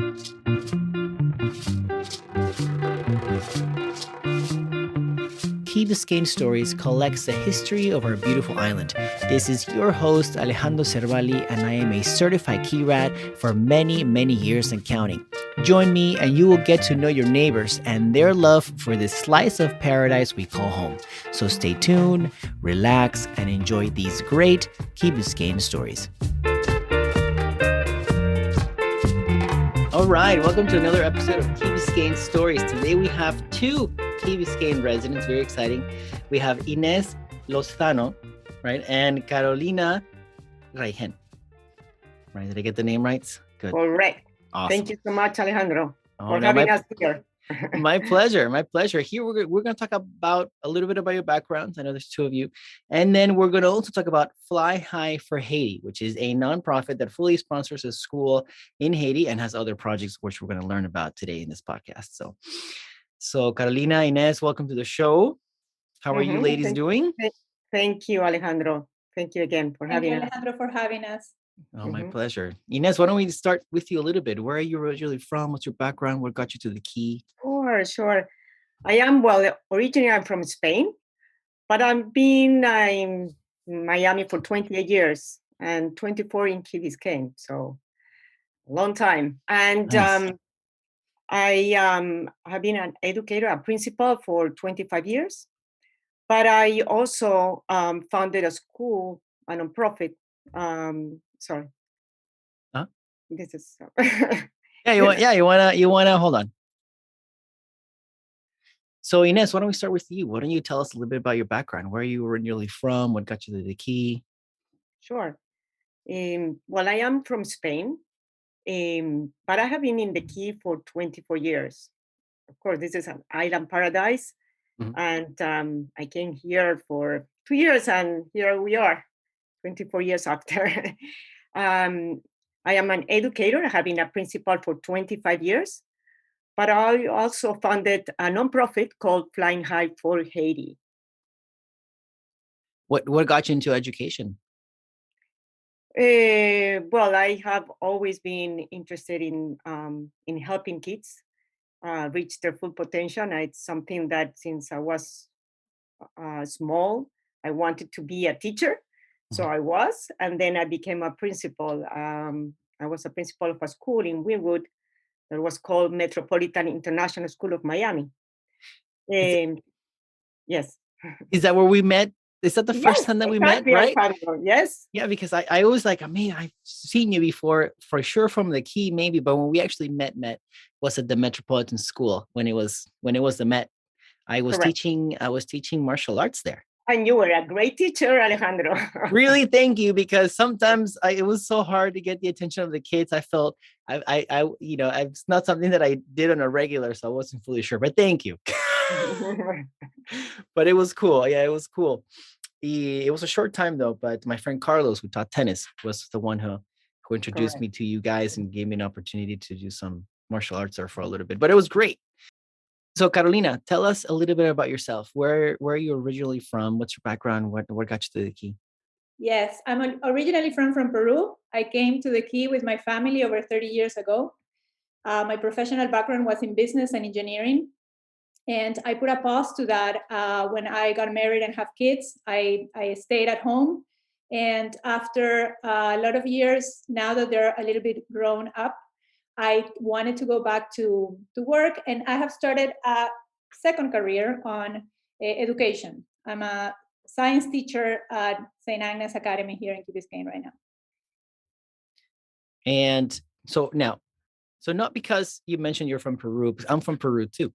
Key Biscayne Stories collects the history of our beautiful island. This is your host, Alejandro Cervali, and I am a certified Key Rat for many, many years and counting. Join me, and you will get to know your neighbors and their love for this slice of paradise we call home. So stay tuned, relax, and enjoy these great Key Biscayne stories. All right, welcome to another episode of Key Biscayne Stories. Today we have two Key Biscayne residents, very exciting. We have Ines Lozano, right, and Carolina Raaijen. Right, did I get the name right? Good. Correct. Awesome. Thank you so much, Alejandro, for having us here. My pleasure. My pleasure. Here we're going to talk about a little bit about your backgrounds. I know there's two of you. And then we're going to also talk about Fly High for Haiti, which is a nonprofit that fully sponsors a school in Haiti and has other projects which we're going to learn about today in this podcast. So Carolina, Ines, welcome to the show. How are you ladies doing? Thank you, Alejandro. Thank you again for having us. Alejandro, for having us. Oh, my pleasure. Ines, why don't we start with you a little bit? Where are you originally from? What's your background? What got you to the Key? Sure. Originally I'm from Spain, but I've been in Miami for 28 years and 24 in Key Biscayne, so a long time. And nice. I have been an educator, a principal for 25 years, but I also founded a school, a nonprofit. Sorry. Huh? This is you wanna hold on. So Ines, why don't we start with you? Why don't you tell us a little bit about your background? Where you were originally from? What got you to the Key? Sure. I am from Spain, but I have been in the Key for 24 years. Of course, this is an island paradise. Mm-hmm. And I came here for 2 years, and here we are, 24 years after. I am an educator. I have been a principal for 25 years. But I also founded a nonprofit called Flying High for Haiti. What got you into education? I have always been interested in helping kids reach their full potential. It's something that since I was small, I wanted to be a teacher. So I was, and then I became a principal. I was a principal of a school in Wynwood that was called Metropolitan International School of Miami. Yes. Is that where we met? Is that the first time that we met, right? Yes. Yeah, because I always I've seen you before, for sure from the Key, maybe, but when we actually met was at the Metropolitan School when it was the Met. I was teaching martial arts there. And you were a great teacher, Alejandro. Really, thank you, because sometimes it was so hard to get the attention of the kids. I felt it's not something that I did on a regular, so I wasn't fully sure. But thank you. But it was cool. Yeah, it was cool. It was a short time though. But my friend Carlos, who taught tennis, was the one who introduced me to you guys and gave me an opportunity to do some martial arts there for a little bit. But it was great. So Carolina, tell us a little bit about yourself. Where are you originally from? What's your background? What got you to the Key? Yes, I'm originally from Peru. I came to the Key with my family over 30 years ago. My professional background was in business and engineering. And I put a pause to that when I got married and have kids. I stayed at home. And after a lot of years, now that they're a little bit grown up, I wanted to go back to work, and I have started a second career on education. I'm a science teacher at St. Agnes Academy here in Key Biscayne right now. And so not because you mentioned you're from Peru, because I'm from Peru too.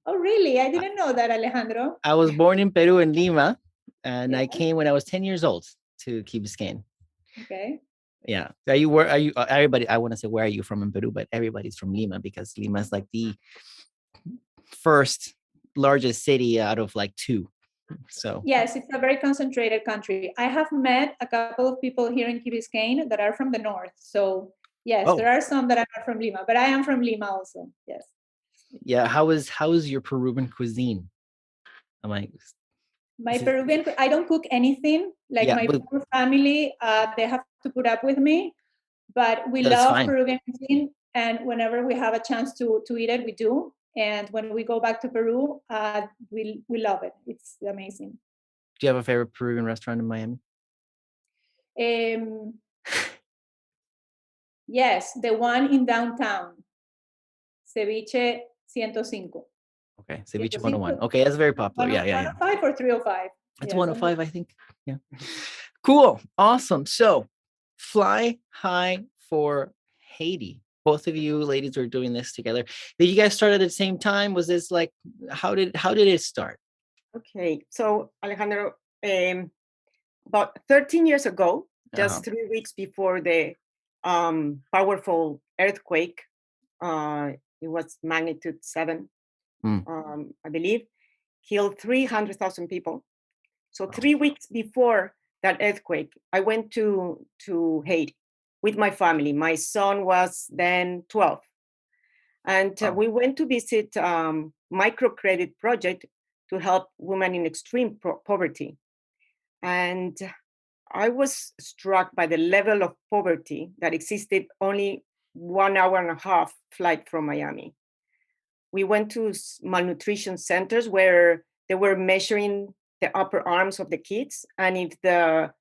Oh, really? I didn't know that, Alejandro. I was born in Peru, in Lima, and I came when I was 10 years old to Key Biscayne. Okay. Yeah. Everybody, I want to say, where are you from in Peru? But everybody's from Lima, because Lima is like the first largest city out of like two. So yes, it's a very concentrated country. I have met a couple of people here in Key Biscayne that are from the north. So yes, there are some that are not from Lima, but I am from Lima also. Yes. Yeah. How is your Peruvian cuisine? My Peruvian, I don't cook anything. My poor family, they have to put up with me. But we love Peruvian cuisine. And whenever we have a chance to eat it, we do. And when we go back to Peru, we love it. It's amazing. Do you have a favorite Peruvian restaurant in Miami? Yes, the one in downtown, Ceviche 105. Okay, Ceviche 101. Okay, that's very popular. Yeah. 105 or 305? It's 105, I think. Yeah. Cool. Awesome. So Fly High for Haiti. Both of you ladies are doing this together. Did you guys start at the same time? Was this like, how did it start? Okay, so Alejandro, about 13 years ago, just 3 weeks before the powerful earthquake, it was magnitude 7, I believe, killed 300,000 people. So 3 weeks before that earthquake, I went to Haiti with my family. My son was then 12. And we went to visit microcredit project to help women in extreme poverty. And I was struck by the level of poverty that existed only 1 hour and a half flight from Miami. We went to malnutrition centers where they were measuring the upper arms of the kids. And if the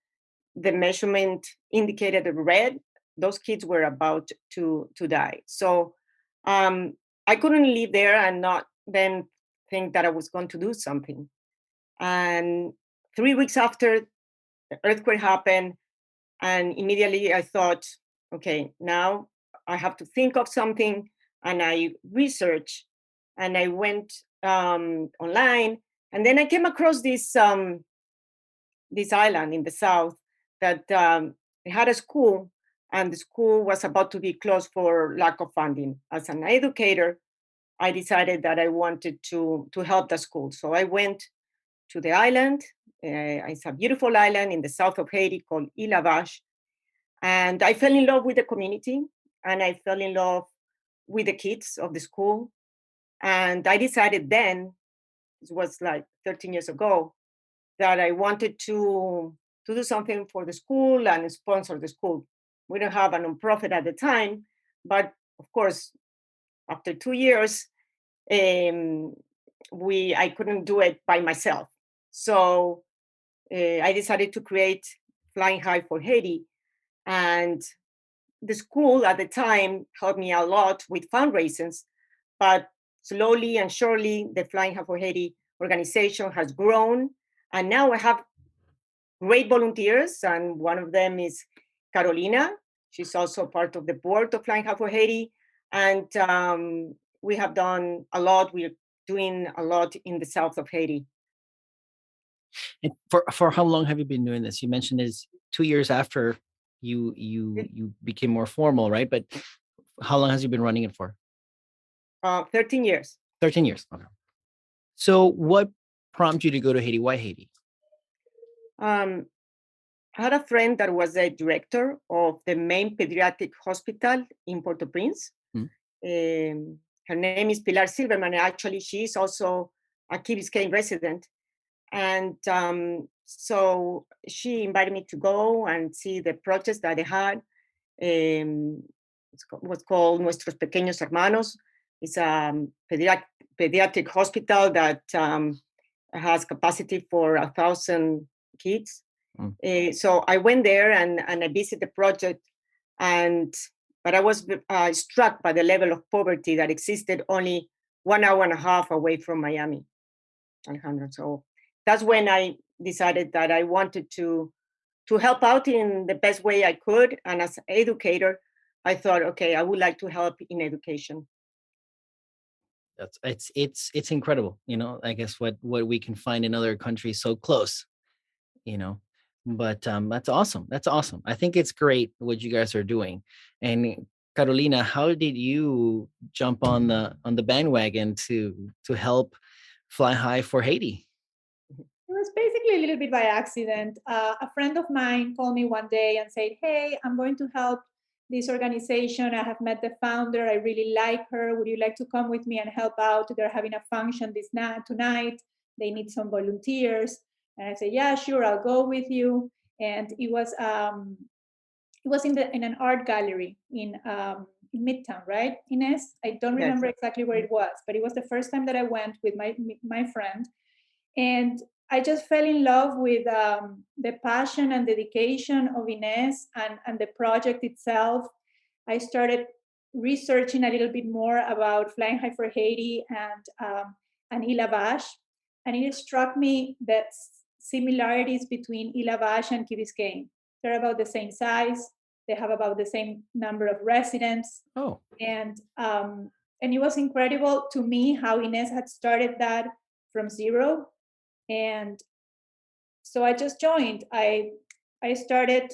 measurement indicated red, those kids were about to die. So I couldn't live there and not then think that I was going to do something. And 3 weeks after the earthquake happened, and immediately I thought, okay, now I have to think of something. And I researched and I went online. And then I came across this island in the south that it had a school, and the school was about to be closed for lack of funding. As an educator, I decided that I wanted to help the school. So I went to the island. It's a beautiful island in the south of Haiti called Ile Vache. And I fell in love with the community, and I fell in love with the kids of the school. And I decided then, it was like 13 years ago, that I wanted to do something for the school and sponsor the school. We don't have a nonprofit at the time, but of course, after 2 years, I couldn't do it by myself. So I decided to create Flying High for Haiti, and the school at the time helped me a lot with fundraisers, but slowly and surely the Flying High for Haiti organization has grown, and now I have great volunteers, and one of them is Carolina. She's also part of the board of Flying High for Haiti, and we have done a lot. We're doing a lot in the south of Haiti. And for how long have you been doing this? You mentioned it's 2 years after you became more formal, right? But how long has you been running it for? 13 years. 13 years. Okay. So what prompted you to go to Haiti? Why Haiti? I had a friend that was a director of the main pediatric hospital in Port-au-Prince. Her name is Pilar Silverman. Actually, she is also a Key Biscayne resident. And so she invited me to go and see the projects that they had. It was called Nuestros Pequeños Hermanos. It's a pediatric hospital that has capacity for 1,000 kids. So I went there and I visited the project, but I was struck by the level of poverty that existed only 1 hour and a half away from Miami, Alejandro. So that's when I decided that I wanted to help out in the best way I could. And as an educator, I thought, okay, I would like to help in education. It's incredible, I guess what we can find in other countries so close, but that's awesome. I think it's great what you guys are doing. And Carolina, how did you jump on the bandwagon to help Fly High for Haiti? It was basically a little bit by accident. A friend of mine called me one day and said, "Hey, I'm going to help this organization. I have met the founder. I really like her. Would you like to come with me and help out? They're having a function tonight. They need some volunteers." And I said, "Yeah, sure, I'll go with you." And it was in an art gallery in in Midtown, right, Ines? I don't remember exactly where it was, but it was the first time that I went with my friend. And I just fell in love with the passion and dedication of Ines and the project itself. I started researching a little bit more about Flying High for Haiti and Ilavash, and it struck me that similarities between Ilavash and Key Biscayne. They're about the same size. They have about the same number of residents. Oh. And it was incredible to me how Ines had started that from zero. And so I just joined. I started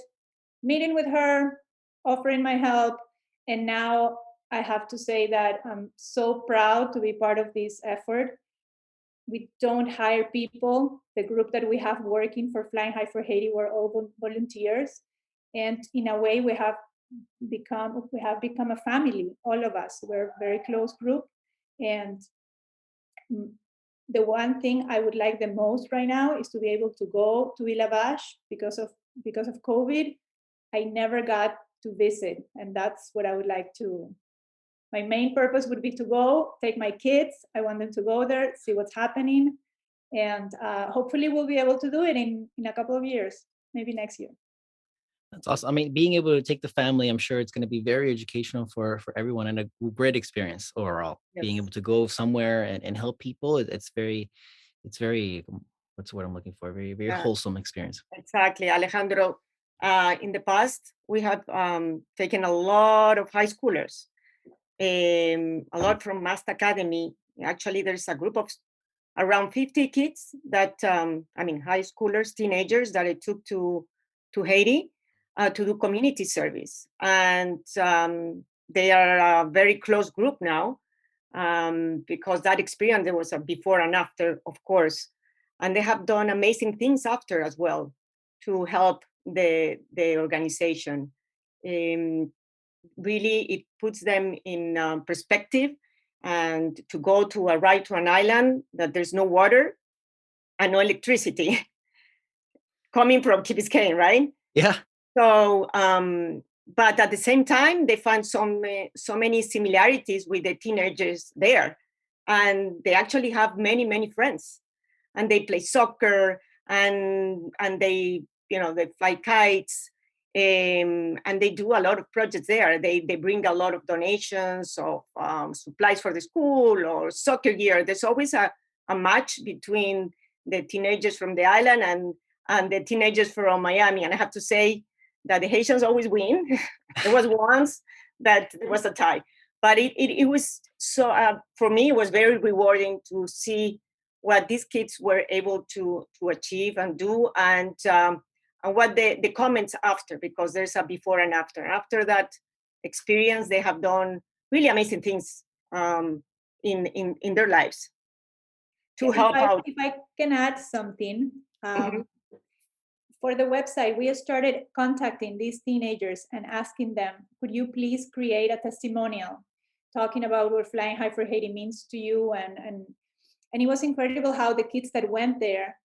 meeting with her, offering my help, and now I have to say that I'm so proud to be part of this effort. We don't hire people. The group that we have working for Flying High for Haiti were all volunteers, and in a way, we have become a family. All of us, we're a very close group, and the one thing I would like the most right now is to be able to go to Ilavash because of COVID. I never got to visit, and that's what I would like to. My main purpose would be to go take my kids. I want them to go there, see what's happening, and hopefully we'll be able to do it in a couple of years, maybe next year. That's awesome. I mean, being able to take the family, I'm sure it's going to be very educational for everyone and a great experience overall. Yes. Being able to go somewhere and help people, it's very, what's the word I'm looking for? Very, very wholesome experience. Exactly, Alejandro. In the past, we have taken a lot of high schoolers, a lot from Mast Academy. Actually, there's a group of around 50 kids that, high schoolers, teenagers that I took to Haiti to do community service. And they are a very close group now because that experience, there was a before and after, of course. And they have done amazing things after as well to help the organization. Really, it puts them in perspective, and to go to a ride to an island that there's no water and no electricity coming from Key Biscayne, right? Yeah. So, but at the same time, they find so many similarities with the teenagers there, and they actually have many friends, and they play soccer, and they they fly kites, and they do a lot of projects there. They bring a lot of donations of supplies for the school or soccer gear. There's always a match between the teenagers from the island and the teenagers from Miami. And I have to say that the Haitians always win. There was once that there was a tie, but it was so, for me, it was very rewarding to see what these kids were able to achieve and do, and what the comments after, because there's a before and after. After that experience, they have done really amazing things in their lives to help out. If I can add something, for the website, we started contacting these teenagers and asking them, could you please create a testimonial talking about what Flying High for Haiti means to you? And it was incredible how the kids that went there,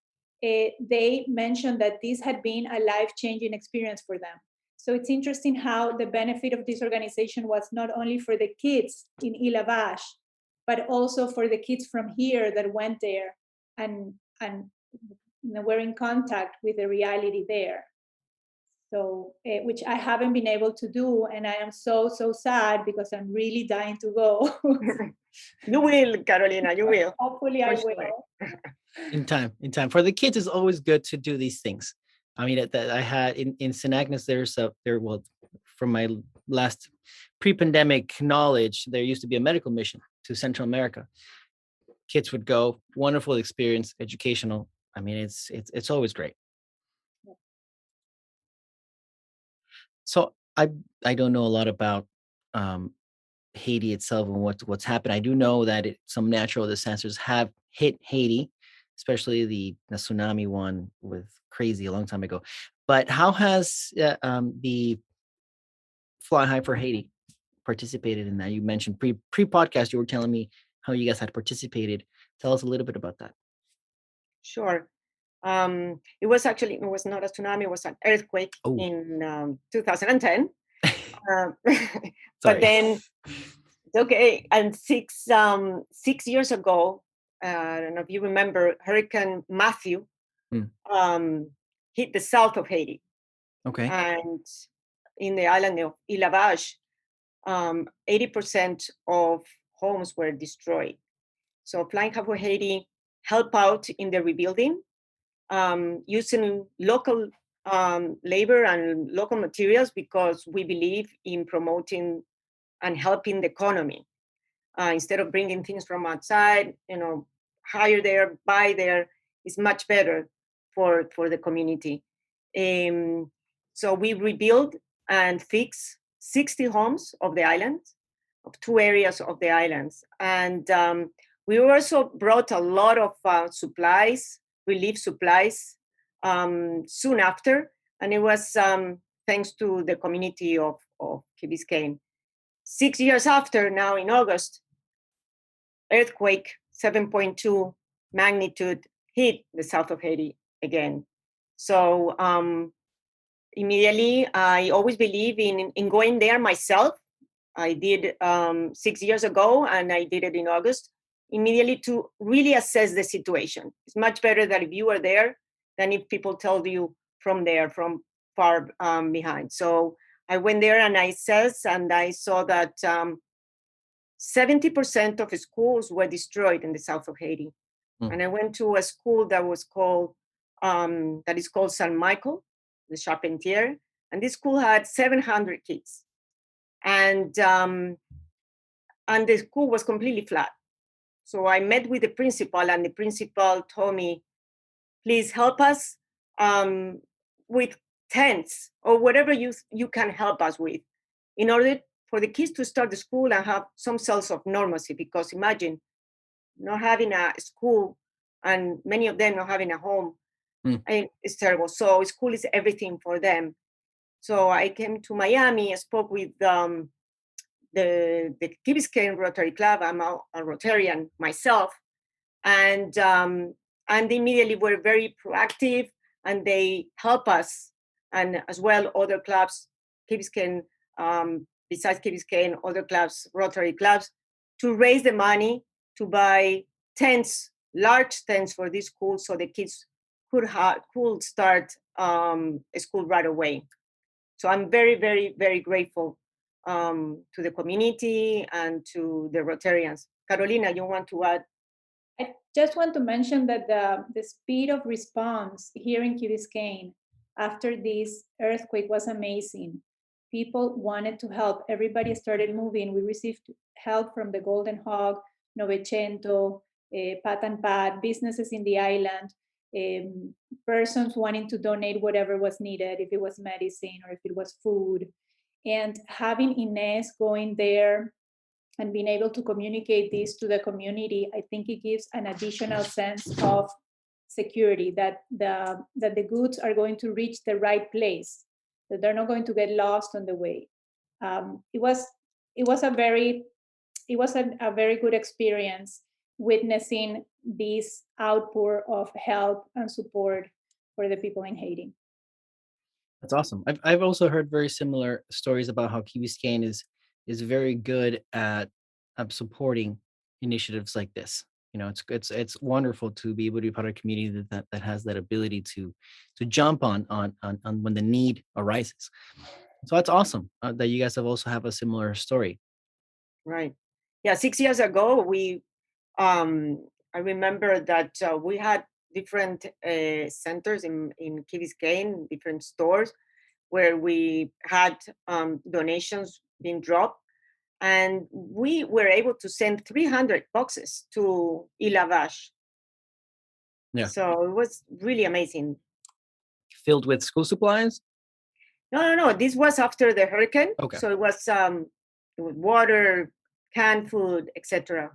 they mentioned that this had been a life-changing experience for them. So it's interesting how the benefit of this organization was not only for the kids in Ilavash, but also for the kids from here that went there and we're in contact with the reality there. So, which I haven't been able to do, and I am so sad because I'm really dying to go. You will, Carolina, you will. Hopefully I will. In time. For the kids, it's always good to do these things. I mean, that I had in St. Agnes, from my last pre-pandemic knowledge, there used to be a medical mission to Central America. Kids would go, wonderful experience, educational. I mean, it's always great. So I don't know a lot about Haiti itself and what's happened. I do know that some natural disasters have hit Haiti, especially the tsunami one with crazy a long time ago. But how has the Fly High for Haiti participated in that? You mentioned pre-podcast, you were telling me how you guys had participated. Tell us a little bit about that. Sure. It was not a tsunami, it was an earthquake in 2010. Um, but Sorry. then, okay, and 6 years ago, I don't know if you remember, Hurricane Matthew Mm. hit the south of Haiti, Okay. and in the island of Ilavage, 80% of homes were destroyed. So Flying Hub for Haiti helped out in the rebuilding, using local labor and local materials, because we believe in promoting and helping the economy. Instead of bringing things from outside, hire there, buy there is much better for the community. Um, so we rebuilt and fixed 60 homes of the island, of two areas of the islands. And we also brought a lot of supplies, relief supplies, soon after. And it was thanks to the community of Key Biscayne. 6 years after, now in August, earthquake 7.2 magnitude hit the south of Haiti again. So immediately, I always believe in going there myself. I did 6 years ago, and I did it in August, immediately to really assess the situation. It's much better that if you are there than if people tell you from there, from far behind. So I went there and I assessed, and I saw that 70% of schools were destroyed in the south of Haiti. Mm. And I went to a school that is called San Michael, the Charpentier. And this school had 700 kids. And the school was completely flat. So I met with the principal, and the principal told me, please help us with tents or whatever you can help us with, in order for the kids to start the school and have some sense of normalcy. Because imagine not having a school, and many of them not having a home. Mm. It's terrible. So school is everything for them. So I came to Miami. I spoke with the Key Biscayne Rotary Club. I'm a Rotarian myself, and immediately were very proactive, and they help us, and as well other clubs, Key Biscayne, besides Key Biscayne, other clubs, Rotary clubs, to raise the money to buy tents, large tents for this school, so the kids could start school right away. So I'm very, very, very grateful to the community and to the Rotarians. Carolina, you want to add? I just want to mention that the speed of response here in Key Biscayne after this earthquake was amazing. People wanted to help. Everybody started moving. We received help from the Golden Hog, Novecento, Pat and Pat, businesses in the island, persons wanting to donate whatever was needed, if it was medicine or if it was food. And having Ines going there and being able to communicate this to the community, I think it gives an additional sense of security, that the goods are going to reach the right place, that they're not going to get lost on the way. It was a very good experience witnessing this outpour of help and support for the people in Haiti. That's awesome. I've also heard very similar stories about how Key Biscayne is very good at supporting initiatives like this. It's wonderful to be able to be part of a community that has that ability to jump on when the need arises. So that's awesome that you guys have also have a similar story. Right. Yeah, 6 years ago, I remember that we had different centers in Key Biscayne, different stores, where we had donations being dropped. And we were able to send 300 boxes to Ilavash. Yeah. So it was really amazing. Filled with school supplies? No. This was after the hurricane. Okay. So it was water, canned food, etc.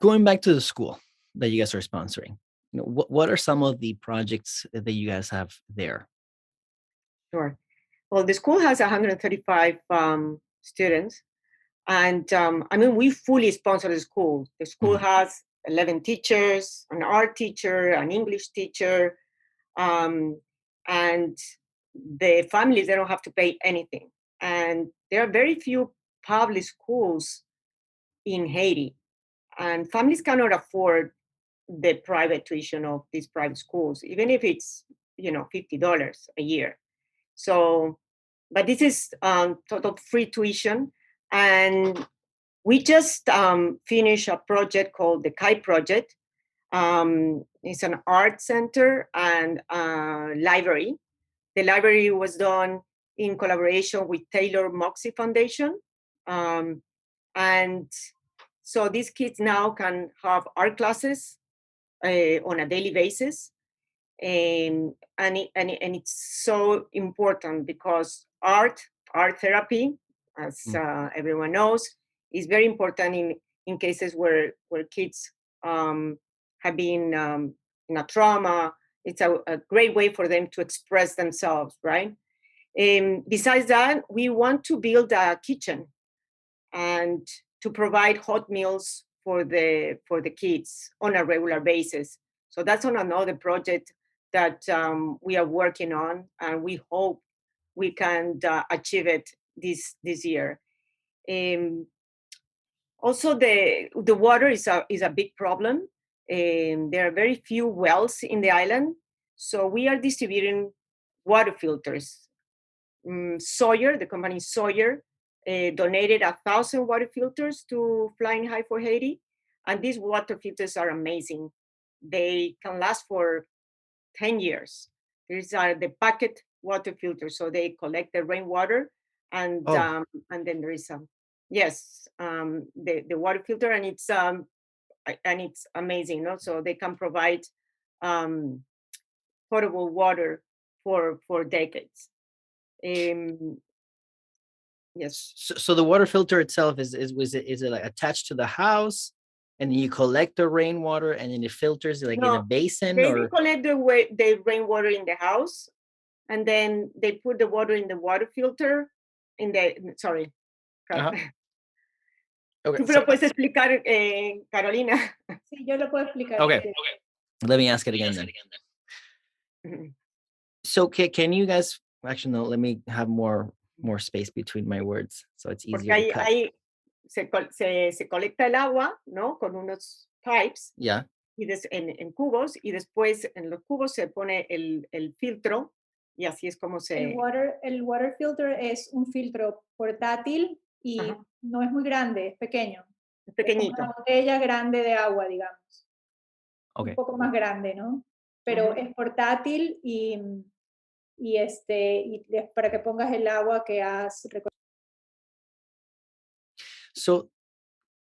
Going back to the school that you guys are sponsoring, what are some of the projects that you guys have there? Sure. Well, the school has 135 students. And I mean, we fully sponsor the school. The school has 11 teachers, an art teacher, an English teacher, and the families, they don't have to pay anything. And there are very few public schools in Haiti, and families cannot afford the private tuition of these private schools, even if it's $50 a year. So, but this is total free tuition, and we just finished a project called the Kai Project. It's an art center and library. The library was done in collaboration with Taylor Moxie Foundation. And so these kids now can have art classes on a daily basis. And it's so important because art therapy, as everyone knows, is very important in cases where kids have been in a trauma. It's a great way for them to express themselves, right? Besides that, we want to build a kitchen and to provide hot meals for the kids on a regular basis. So that's on another project that we are working on, and we hope we can achieve it this year. Also, the water is a big problem. There are very few wells in the island, so we are distributing water filters. Sawyer, the company Sawyer, donated 1,000 water filters to Flying High for Haiti, and these water filters are amazing. They can last for 10 years. These are the bucket water filters, so they collect the rainwater, and then there is the water filter, and it's amazing. So they can provide potable water for decades. Yes. So the water filter itself is it like attached to the house, and then you collect the rainwater, and then it filters like in a basin? They collect the rainwater in the house, and then they put the water in the water filter. Sorry. Okay. ¿Tú me lo puedes explicar, Carolina? Sí, yo lo puedo explicar. Okay. Let me ask it again then. So can you guys actually no? Let me have more space between my words, so it's easier to cut. Ahí se colecta el agua, ¿no? Con unos pipes. Yeah. Y en cubos, y después en los cubos se pone el filtro, y así es como se... El water filter es un filtro portátil y no es muy grande, es pequeño. Es pequeñito. Es una botella grande de agua, digamos. Okay. Un poco más grande, ¿no? Pero es portátil y para que pongas el agua que has recogido. So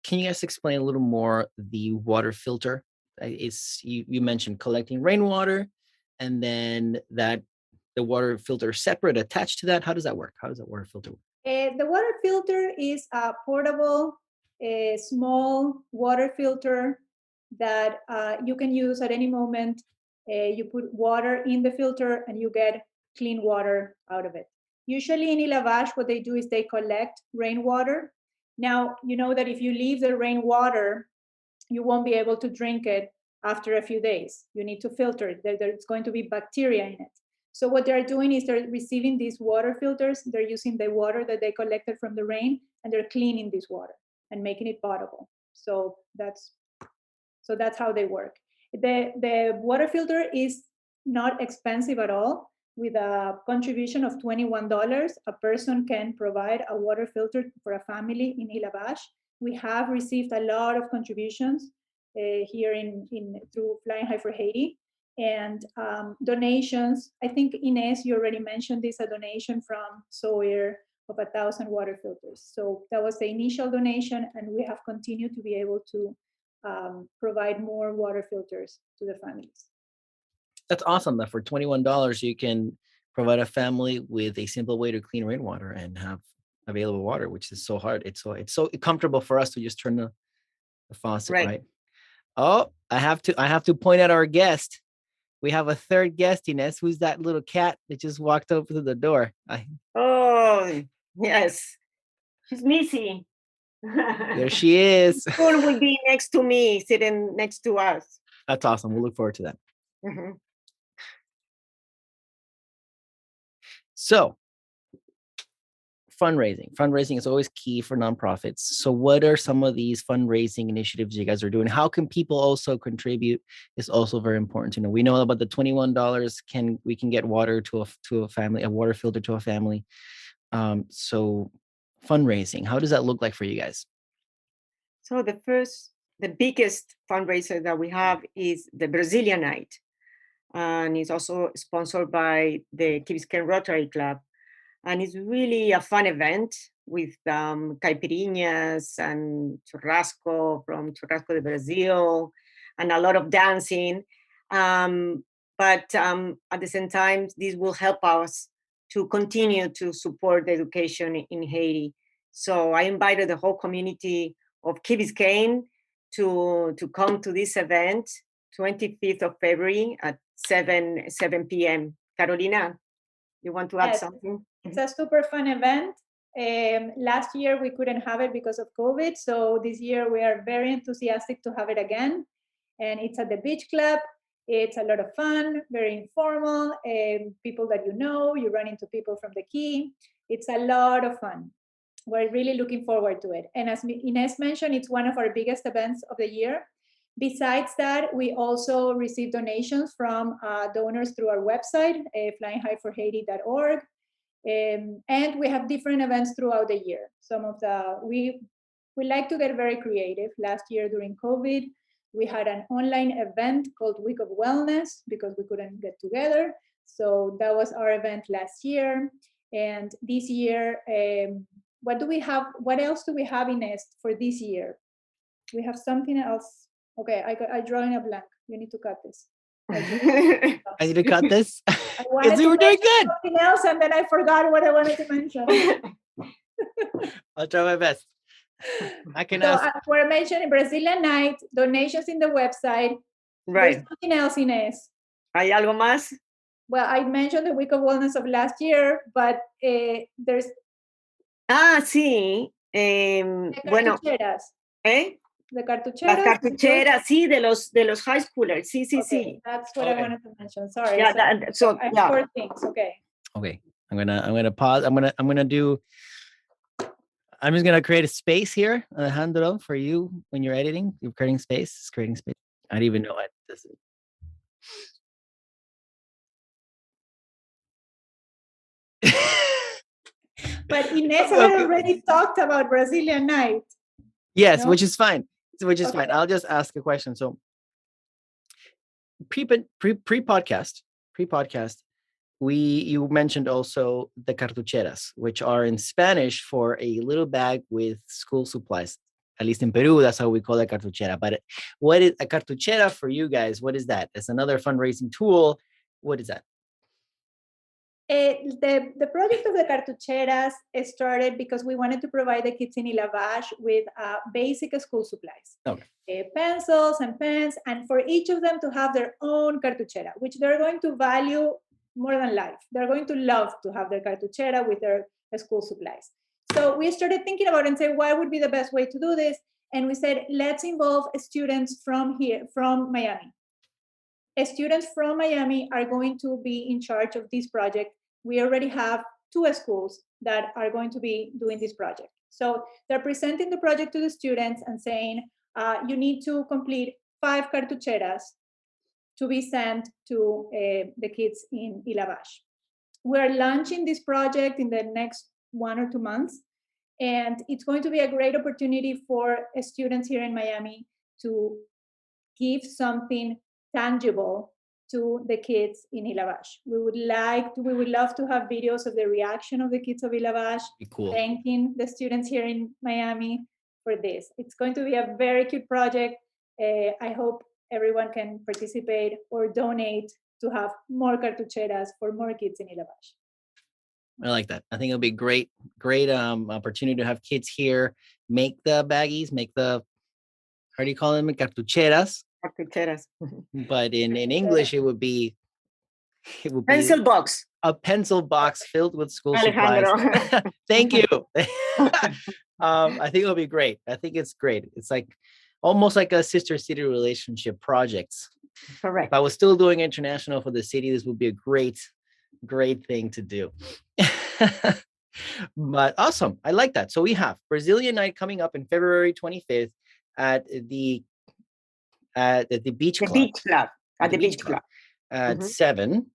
can you guys explain a little more the water filter? You mentioned collecting rainwater, and then that the water filter separate attached to that. How does that work? How does that water filter work? The water filter is a portable, small water filter that you can use at any moment. You put water in the filter and you get clean water out of it. Usually in Ilavash, what they do is they collect rainwater. Now, you know that if you leave the rainwater, you won't be able to drink it after a few days. You need to filter it. There's going to be bacteria in it. So what they're doing is they're receiving these water filters. They're using the water that they collected from the rain, and they're cleaning this water and making it potable. So that's how they work. The water filter is not expensive at all. With a contribution of $21, a person can provide a water filter for a family in Ilavash. We have received a lot of contributions here through Flying High for Haiti, and donations. I think Ines, you already mentioned this, a donation from Sawyer of 1,000 water filters. So that was the initial donation, and we have continued to be able to provide more water filters to the families. That's awesome that for $21 you can provide a family with a simple way to clean rainwater and have available water, which is so hard. It's so comfortable for us to just turn the faucet, right? Oh, I have to point out our guest. We have a third guest, Ines. Who's that little cat that just walked over to the door? Oh, yes. She's Missy. There she is. Soon will be next to me, sitting next to us. That's awesome. We'll look forward to that. So, fundraising. Fundraising is always key for nonprofits. So what are some of these fundraising initiatives you guys are doing? How can people also contribute is also very important to know. We know about the $21 we can get water to a family, a water filter to a family. So fundraising, how does that look like for you guys? So the biggest fundraiser that we have is the Brazilian Night. And it's also sponsored by the Keybiscayne Rotary Club. And it's really a fun event with caipirinhas and churrasco from Churrasco de Brazil and a lot of dancing. But at the same time, this will help us to continue to support the education in Haiti. So I invited the whole community of Key Biscayne to come to this event, 25th of February at 7 p.m. Carolina, you want to add something? It's a super fun event. Last year we couldn't have it because of COVID. So this year we are very enthusiastic to have it again. And it's at the Beach Club. It's a lot of fun, very informal. People that you run into people from the Key. It's a lot of fun. We're really looking forward to it. And as Ines mentioned, it's one of our biggest events of the year. Besides that, we also receive donations from donors through our website, flyinghighforhaiti.org. And we have different events throughout the year. We like to get very creative. Last year during COVID, we had an online event called Week of Wellness because we couldn't get together. So that was our event last year. And this year, what do we have? What else do we have, Ines, for this year? We have something else. Okay, I draw in a blank. You need to cut this. I need to cut this because we were doing good. Something else, and then I forgot what I wanted to mention. I'll try my best. I can ask. We're mentioning Brazilian Night, donations in the website. Right. There's something else, Ines. ¿Hay algo más? Well, I mentioned the Week of Wellness of last year, but there's... sí. Bueno. ¿Eh? The cartucheras. Las cartucheras, sí, de los high schoolers. Sí, okay, sí. That's what I wanted to mention. Sorry. Yeah, I have 4 things. Okay. Okay. I'm gonna pause. I'm just gonna create a space here, Alejandro, for you when you're editing. You're creating space. I don't even know what this is. But Ines had already talked about Brazilian Night. Yes, no? which is fine. Fine. I'll just ask a question. So pre-podcast, you mentioned also the cartucheras, which are in Spanish for a little bag with school supplies. At least in Peru, that's how we call it cartuchera. But what is a cartuchera for you guys? What is that? It's another fundraising tool. What is that? The project of the cartucheras started because we wanted to provide the kids in Ilavash with basic school supplies. Okay. Pencils and pens, and for each of them to have their own cartuchera, which they're going to value more than life. They're going to love to have their cartuchera with their school supplies. So we started thinking about it and say, what would be the best way to do this? And we said, let's involve students from Miami. Students from Miami are going to be in charge of this project. We already have 2 schools that are going to be doing this project. So they're presenting the project to the students and saying, you need to complete 5 cartucheras to be sent to the kids in Ilavash. We're launching this project in the next 1 or 2 months, and it's going to be a great opportunity for students here in Miami to give something tangible to the kids in Ilavash. We would love to have videos of the reaction of the kids of Ilavash, cool. Thanking the students here in Miami for this. It's going to be a very cute project. I hope everyone can participate or donate to have more cartucheras for more kids in Ilavash. I like that. I think it'll be great opportunity to have kids here make the baggies, how do you call them? Cartucheras. Cartucheras. But in English, it would be pencil box. A pencil box filled with school supplies. Thank you. I think it'll be great. I think it's great. It's like almost like a sister city relationship projects. Correct. If I was still doing international for the city, this would be a great thing to do. But awesome. I like that. So we have Brazilian night coming up in February 25th at the beach The club. beach club. At the beach club. At 7,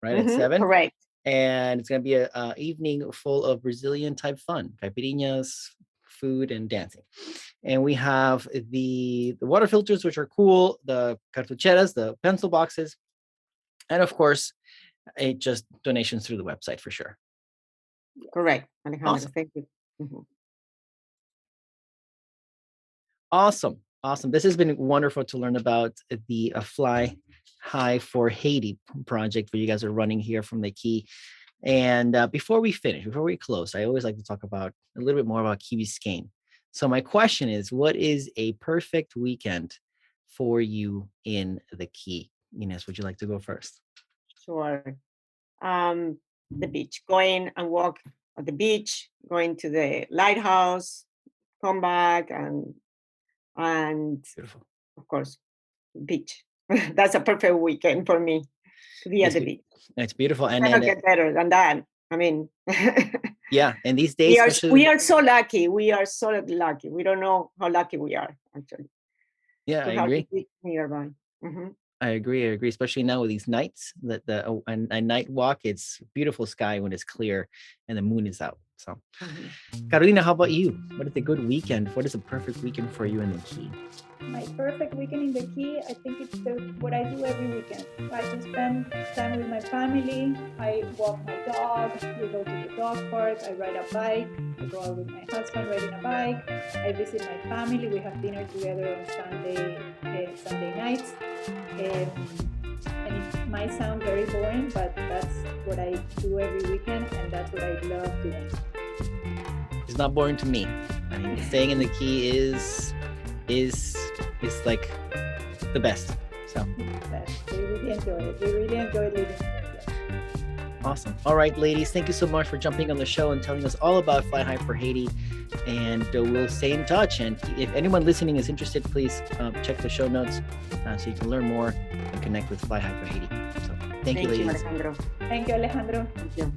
right? At 7. Correct. And it's going to be a evening full of Brazilian type fun, caipirinhas, food, and dancing. And we have the water filters, which are cool, the cartucheras, the pencil boxes, and of course, just donations through the website for sure. Correct, Alejandro. Awesome. Thank you. Mm-hmm. Awesome. This has been wonderful to learn about the Fly High for Haiti project that you guys are running here from the Key. And before we close, I always like to talk about a little bit more about Key Biscayne. So my question is, what is a perfect weekend for you in the Key? Ines, would you like to go first? Sure. The beach, going and walk at the beach, going to the lighthouse, come back, and beautiful. Of course, beach. That's a perfect weekend for me to be at the beach. It's beautiful, and cannot get better than that. I mean, yeah. And these days, we are so lucky. We are so lucky. We don't know how lucky we are, actually. Yeah, I agree. Nearby. Mm-hmm. I agree, especially now with these nights, that a night walk, it's beautiful sky when it's clear and the moon is out. So, Carolina, how about you? What is a good weekend? What is a perfect weekend for you in the Key? My perfect weekend in the Key, I think it's what I do every weekend. I just spend time with my family. I walk my dog. We go to the dog park. I ride a bike. I go out with my husband riding a bike. I visit my family. We have dinner together on Sunday nights. And it might sound very boring, but that's what I do every weekend, and that's what I love doing. It's not boring to me. I mean, staying in the Key is like the best. So we really enjoy it. We really enjoy living here. Awesome. All right, ladies, thank you so much for jumping on the show and telling us all about Fly High for Haiti. And we'll stay in touch. And if anyone listening is interested, please check the show notes so you can learn more and connect with Fly High for Haiti. So thank you, ladies. Alejandro. Thank you, Alejandro. Thank you.